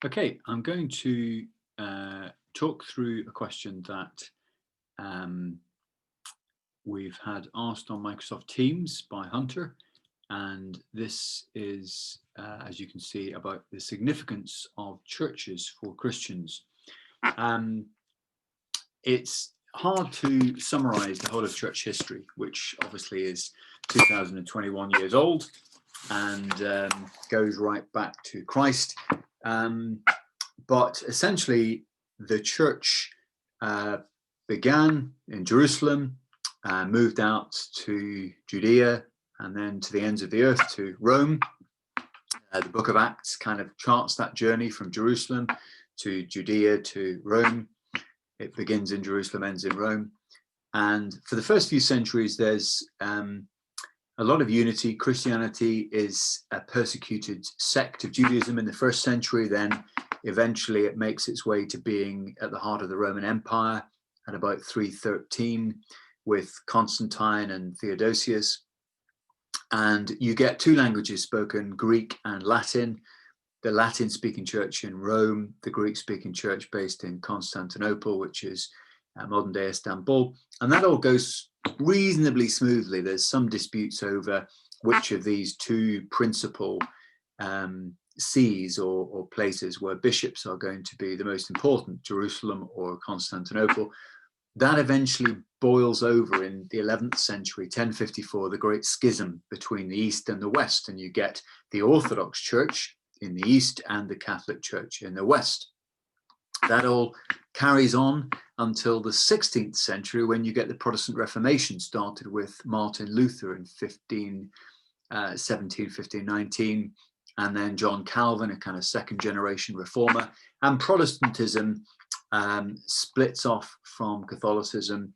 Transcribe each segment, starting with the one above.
Okay, I'm going to talk through a question that we've had asked on Microsoft Teams by Hunter, and this is, as you can see, about the significance of churches for Christians. It's hard to summarize the whole of church history, which obviously is 2021 years old and goes right back to Christ. But essentially, the church began in Jerusalem, moved out to Judea, and then to the ends of the earth to Rome. The book of Acts kind of charts that journey from Jerusalem to Judea to Rome. It begins in Jerusalem, ends in Rome. And for the first few centuries, there's a lot of unity. Christianity is a persecuted sect of Judaism in the first century. Then eventually it makes its way to being at the heart of the Roman Empire at about 313 with Constantine and Theodosius. And you get two languages spoken, Greek and Latin. The Latin-speaking church in Rome, the Greek-speaking church based in Constantinople, which is modern-day Istanbul. And that all goes reasonably smoothly. There's some disputes over which of these two principal sees or places where bishops are going to be the most important, Jerusalem or Constantinople. That eventually boils over in the 11th century, 1054, the Great Schism between the East and the West, and you get the Orthodox Church in the East and the Catholic Church in the West. That all carries on until the 16th century, when you get the Protestant Reformation, started with Martin Luther in 1517, 1519, and then John Calvin, a kind of second generation reformer. And Protestantism splits off from Catholicism.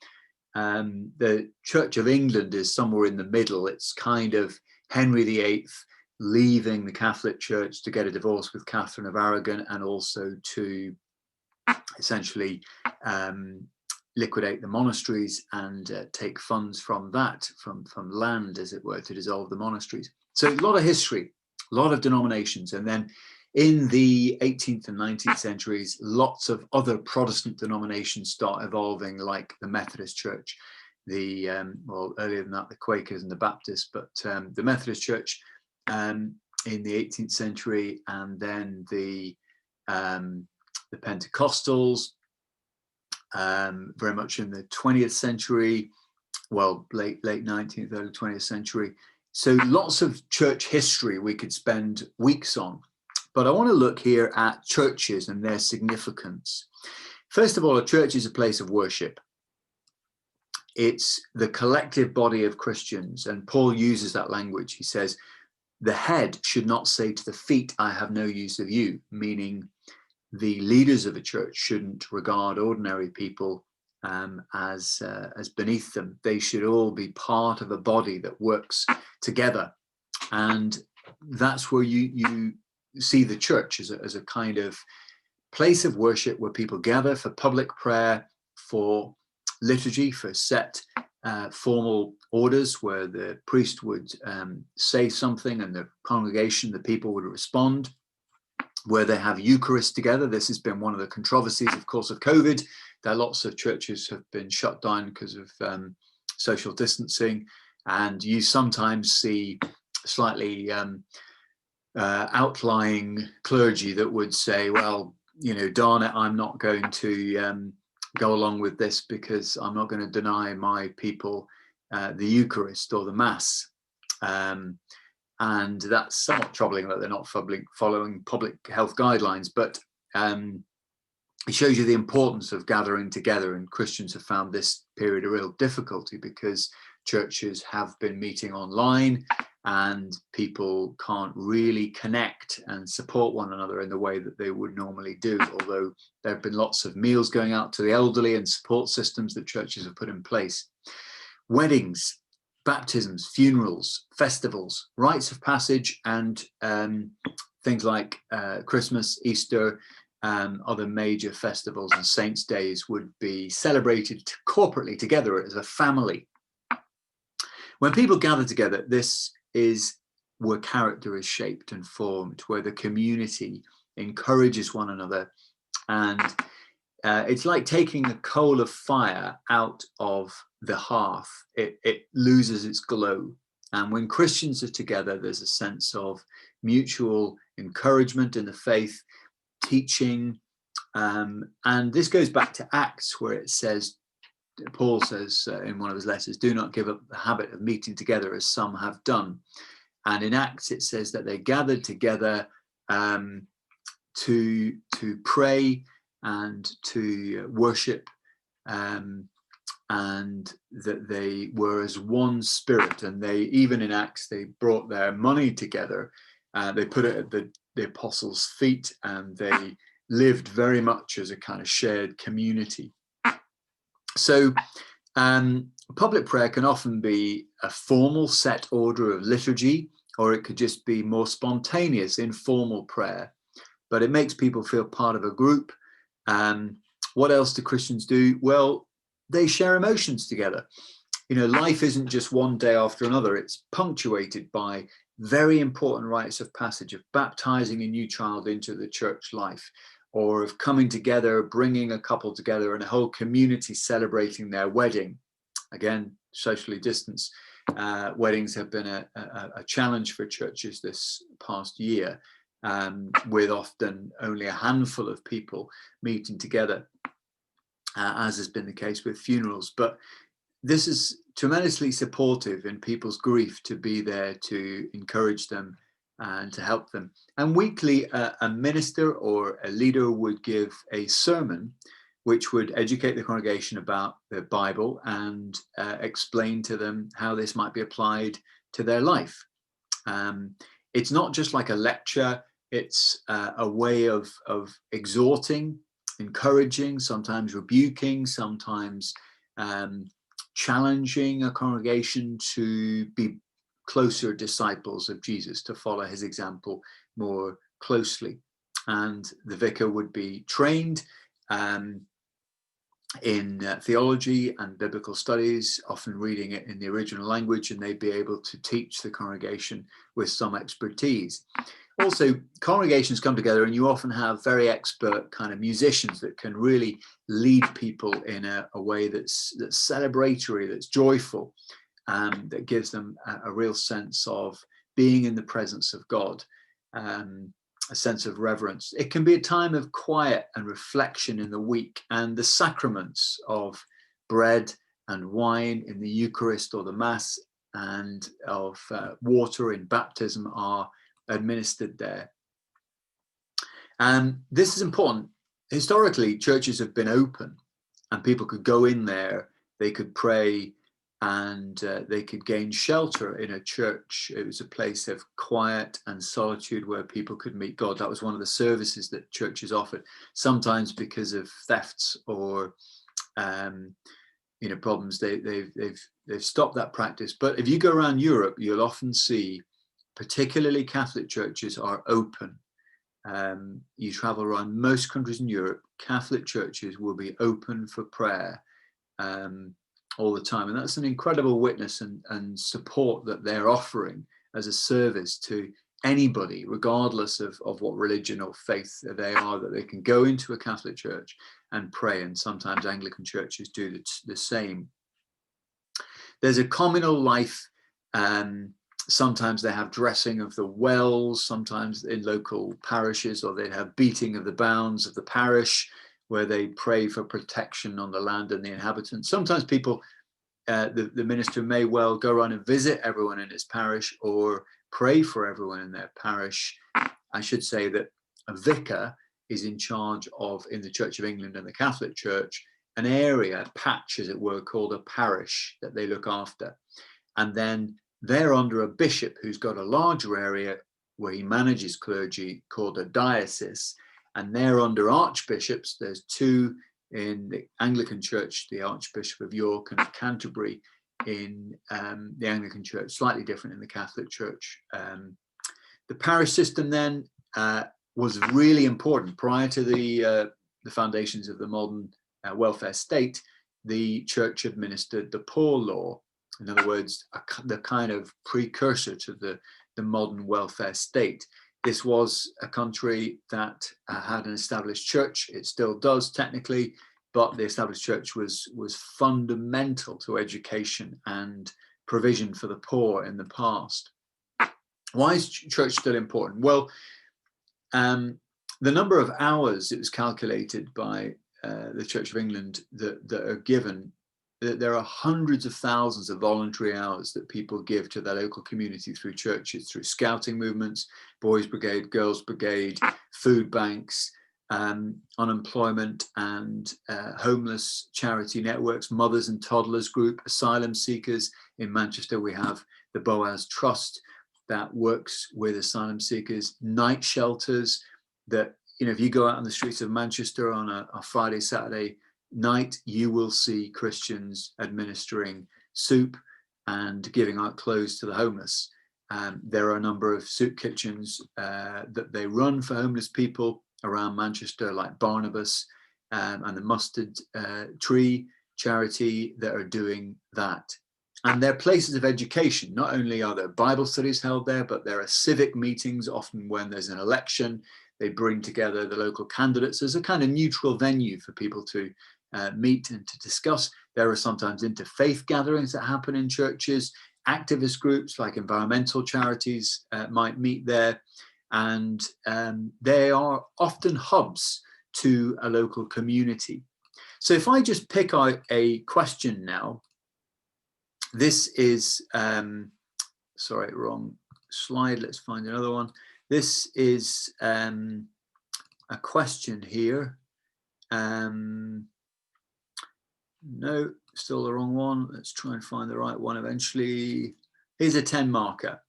The Church of England is somewhere in the middle. It's kind of Henry VIII leaving the Catholic Church to get a divorce with Catherine of Aragon, and also to essentially liquidate the monasteries and take funds from that, from land, as it were, to dissolve the monasteries. So a lot of history, a lot of denominations. And then in the 18th and 19th centuries, lots of other Protestant denominations start evolving, like the Methodist Church, well, earlier than that, the Quakers and the Baptists, but the Methodist Church in the 18th century, and then the Pentecostals, very much in the 20th century, well, late 19th, early 20th century. So lots of church history we could spend weeks on. But I want to look here at churches and their significance. First of all, a church is a place of worship. It's the collective body of Christians, and Paul uses that language. He says, the head should not say to the feet, I have no use of you, meaning the leaders of a church shouldn't regard ordinary people as beneath them. They should all be part of a body that works together. And that's where you see the church as a kind of place of worship where people gather for public prayer, for liturgy, for set formal orders where the priest would say something and the congregation, the people would respond, where they have Eucharist together. This has been one of the controversies, of course, of COVID, that lots of churches have been shut down because of social distancing. And you sometimes see slightly outlying clergy that would say, well, you know, darn it, I'm not going to go along with this because I'm not going to deny my people the Eucharist or the Mass. And that's somewhat troubling that they're not following public health guidelines, but it shows you the importance of gathering together. And Christians have found this period a real difficulty because churches have been meeting online and people can't really connect and support one another in the way that they would normally do, although there have been lots of meals going out to the elderly and support systems that churches have put in place. Weddings, baptisms, funerals, festivals, rites of passage, and things like Christmas, Easter, other major festivals and saints' days would be celebrated corporately together as a family. When people gather together, this is where character is shaped and formed, where the community encourages one another. And it's like taking a coal of fire out of the hearth. It loses its glow. And when Christians are together, there's a sense of mutual encouragement in the faith, teaching. And this goes back to Acts, where it says, Paul says in one of his letters, do not give up the habit of meeting together as some have done. And in Acts, it says that they gathered together to pray and to worship, and that they were as one spirit. And they, even in Acts, they brought their money together. They put it at the apostles' feet, and they lived very much as a kind of shared community. So public prayer can often be a formal set order of liturgy, or it could just be more spontaneous, informal prayer. But it makes people feel part of a group. What else do Christians do? Well, they share emotions together. You know, life isn't just one day after another. It's punctuated by very important rites of passage, of baptizing a new child into the church life, or of coming together, bringing a couple together and a whole community celebrating their wedding. Again, socially distanced. Weddings have been a challenge for churches this past year, with often only a handful of people meeting together, as has been the case with funerals. But this is tremendously supportive in people's grief, to be there to encourage them and to help them. And weekly, a minister or a leader would give a sermon which would educate the congregation about the Bible and explain to them how this might be applied to their life. It's not just like a lecture, it's a way of exhorting, encouraging, sometimes rebuking, sometimes challenging a congregation to be closer disciples of Jesus, to follow his example more closely. And the vicar would be trained in theology and biblical studies, often reading it in the original language, and they'd be able to teach the congregation with some expertise. Also, congregations come together and you often have very expert kind of musicians that can really lead people in a way that's celebratory, that's joyful, that gives them a real sense of being in the presence of God, a sense of reverence. It can be a time of quiet and reflection in the week, and the sacraments of bread and wine in the Eucharist or the Mass, and of water in baptism are administered there. And this is important. Historically, churches have been open and people could go in there, they could pray, and they could gain shelter in a church. It was a place of quiet and solitude where people could meet God. That was one of the services that churches offered, sometimes because of thefts or problems. They've stopped that practice. But if you go around Europe, you'll often see, particularly Catholic churches are open. You travel around most countries in Europe, Catholic churches will be open for prayer all the time. And that's an incredible witness and support that they're offering as a service to anybody, regardless of what religion or faith they are, that they can go into a Catholic church and pray. And sometimes Anglican churches do the same. There's a communal life. Sometimes they have dressing of the wells, sometimes in local parishes, or they have beating of the bounds of the parish, where they pray for protection on the land and the inhabitants. Sometimes people, the minister may well go around and visit everyone in his parish or pray for everyone in their parish. I should say that a vicar is in charge of, in the Church of England and the Catholic Church, an area, a patch as it were, called a parish that they look after. And then they're under a bishop who's got a larger area where he manages clergy, called a diocese. And they're under archbishops. There's two in the Anglican Church, the Archbishop of York and of Canterbury in the Anglican Church, slightly different in the Catholic Church. The parish system then was really important. Prior to the foundations of the modern welfare state, the church administered the poor law. In other words, the kind of precursor to the modern welfare state. This was a country that had an established church. It still does technically, but the established church was fundamental to education and provision for the poor in the past. Why is church still important? Well, the number of hours, it was calculated by the Church of England, that are given, there are hundreds of thousands of voluntary hours that people give to their local community through churches, through scouting movements, Boys Brigade, Girls Brigade, food banks, unemployment and homeless charity networks, mothers and toddlers group, asylum seekers. In Manchester, we have the Boaz Trust that works with asylum seekers, night shelters that, you know, if you go out on the streets of Manchester on a Friday, Saturday night, you will see Christians administering soup and giving out clothes to the homeless. There are a number of soup kitchens that they run for homeless people around Manchester, like Barnabas and the Mustard Tree charity, that are doing that. And they're places of education. Not only are there Bible studies held there, but there are civic meetings. Often when there's an election, they bring together the local candidates as a kind of neutral venue for people to meet and to discuss. There are sometimes interfaith gatherings that happen in churches. Activist groups like environmental charities might meet there. And they are often hubs to a local community. So if I just pick out a question now, this is, sorry, wrong slide. Let's find another one. This is a question here. No, still the wrong one. Let's try and find the right one eventually. Here's a 10 marker,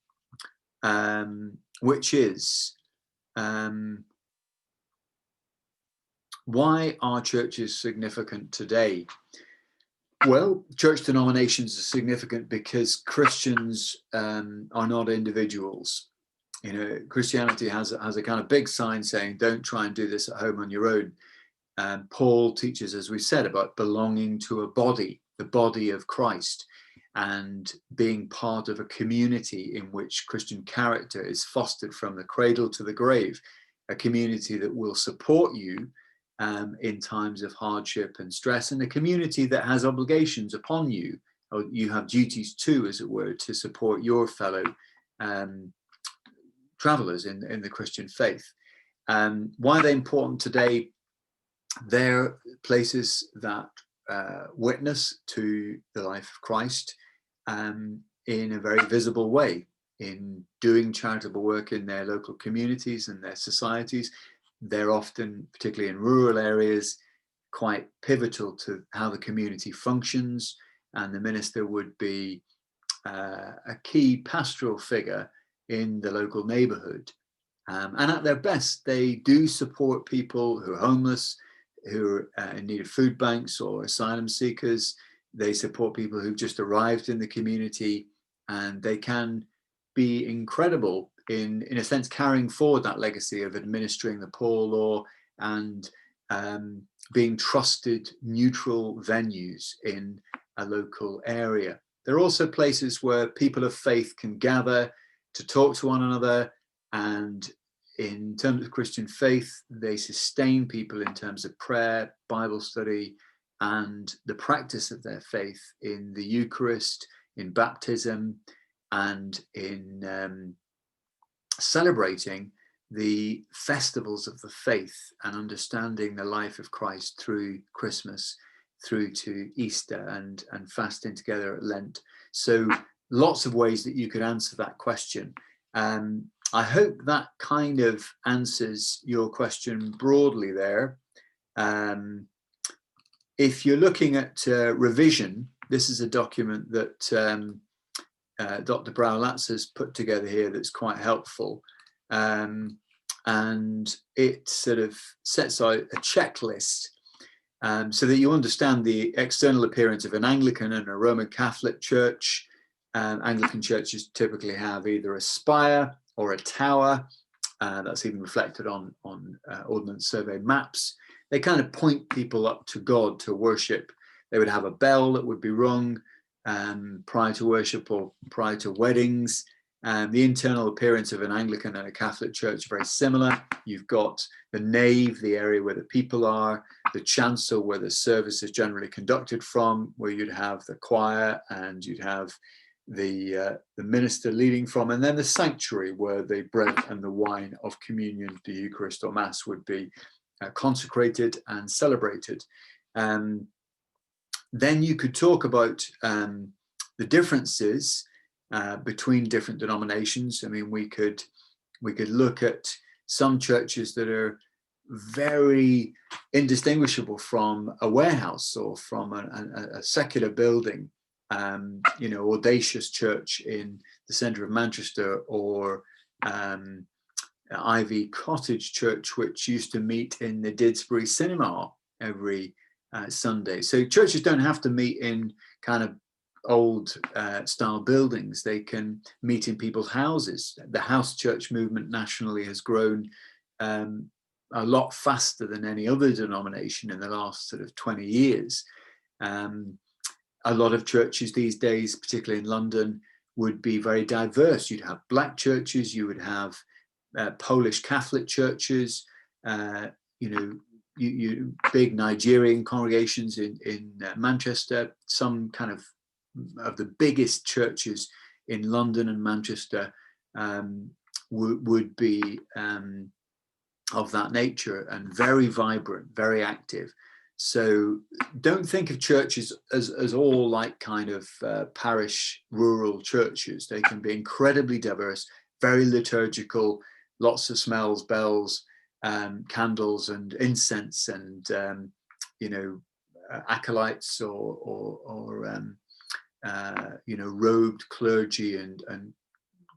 which is, why are churches significant today? Well, church denominations are significant because Christians are not individuals. You know, Christianity has a kind of big sign saying, don't try and do this at home on your own. Paul teaches, as we said, about belonging to a body, the body of Christ, and being part of a community in which Christian character is fostered from the cradle to the grave, a community that will support you in times of hardship and stress, and a community that has obligations upon you, or you have duties too, as it were, to support your fellow travelers in the Christian faith. Why are they important today? They're places that witness to the life of Christ in a very visible way, in doing charitable work in their local communities and their societies. They're often, particularly in rural areas, quite pivotal to how the community functions, and the minister would be a key pastoral figure in the local neighborhood. And at their best, they do support people who are homeless, who are in need of food banks or asylum seekers. They support people who've just arrived in the community, and they can be incredible in a sense, carrying forward that legacy of administering the poor law and being trusted neutral venues in a local area. There are also places where people of faith can gather to talk to one another, and in terms of Christian faith, they sustain people in terms of prayer, Bible study, and the practice of their faith in the Eucharist, in baptism, and in celebrating the festivals of the faith and understanding the life of Christ through Christmas, through to Easter, and fasting together at Lent. So lots of ways that you could answer that question. I hope that kind of answers your question broadly there. If you're looking at revision, this is a document that Dr. Brouw-Latz has put together here that's quite helpful. And it sort of sets out a checklist so that you understand the external appearance of an Anglican and a Roman Catholic church. Anglican churches typically have either a spire or a tower. That's even reflected on Ordnance Survey maps. They kind of point people up to God to worship. They would have a bell that would be rung prior to worship or prior to weddings. The internal appearance of an Anglican and a Catholic church are very similar. You've got the nave, the area where the people are, the chancel where the service is generally conducted from, where you'd have the choir and you'd have the minister leading from, and then the sanctuary where the bread and the wine of communion, the Eucharist or Mass, would be consecrated and celebrated. Then you could talk about the differences between different denominations. I mean, we could look at some churches that are very indistinguishable from a warehouse or from a secular building. You know, Audacious Church in the centre of Manchester, or Ivy Cottage Church, which used to meet in the Didsbury Cinema every Sunday. So churches don't have to meet in kind of old style buildings. They can meet in people's houses. The house church movement nationally has grown a lot faster than any other denomination in the last sort of 20 years. A lot of churches these days, particularly in London, would be very diverse. You'd have black churches, you would have Polish Catholic churches, you know, you big Nigerian congregations in Manchester. Some kind of the biggest churches in London and Manchester would be of that nature, and very vibrant, very active. So don't think of churches as all like kind of parish rural churches. They can be incredibly diverse, very liturgical, lots of smells, bells, candles and incense, and you know, acolytes or you know, robed clergy and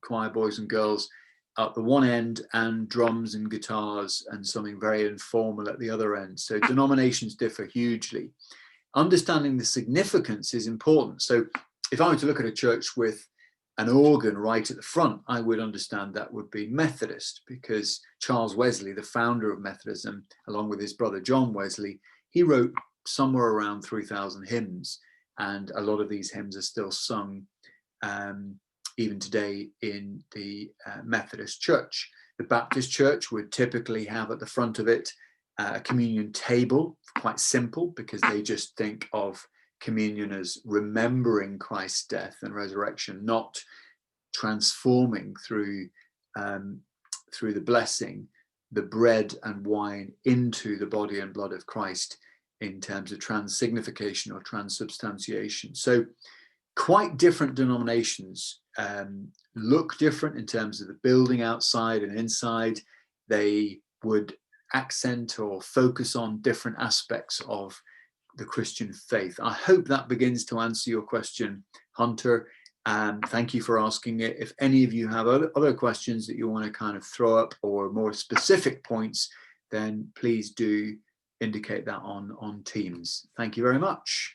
choir boys and girls at the one end, and drums and guitars and something very informal at the other end. So denominations differ hugely. Understanding the significance is important. So if I were to look at a church with an organ right at the front, I would understand that would be Methodist, because Charles Wesley, the founder of Methodism, along with his brother John Wesley, he wrote somewhere around 3,000 hymns, and a lot of these hymns are still sung even today in the Methodist Church. The Baptist Church would typically have at the front of it a communion table, quite simple, because they just think of communion as remembering Christ's death and resurrection, not transforming through the blessing the bread and wine into the body and blood of Christ in terms of transsignification or transubstantiation. So quite different denominations, look different in terms of the building outside and inside. They would accent or focus on different aspects of the Christian faith. I hope that begins to answer your question, Hunter. Thank you for asking it. If any of you have other questions that you want to kind of throw up, or more specific points, then please do indicate that on Teams. Thank you very much.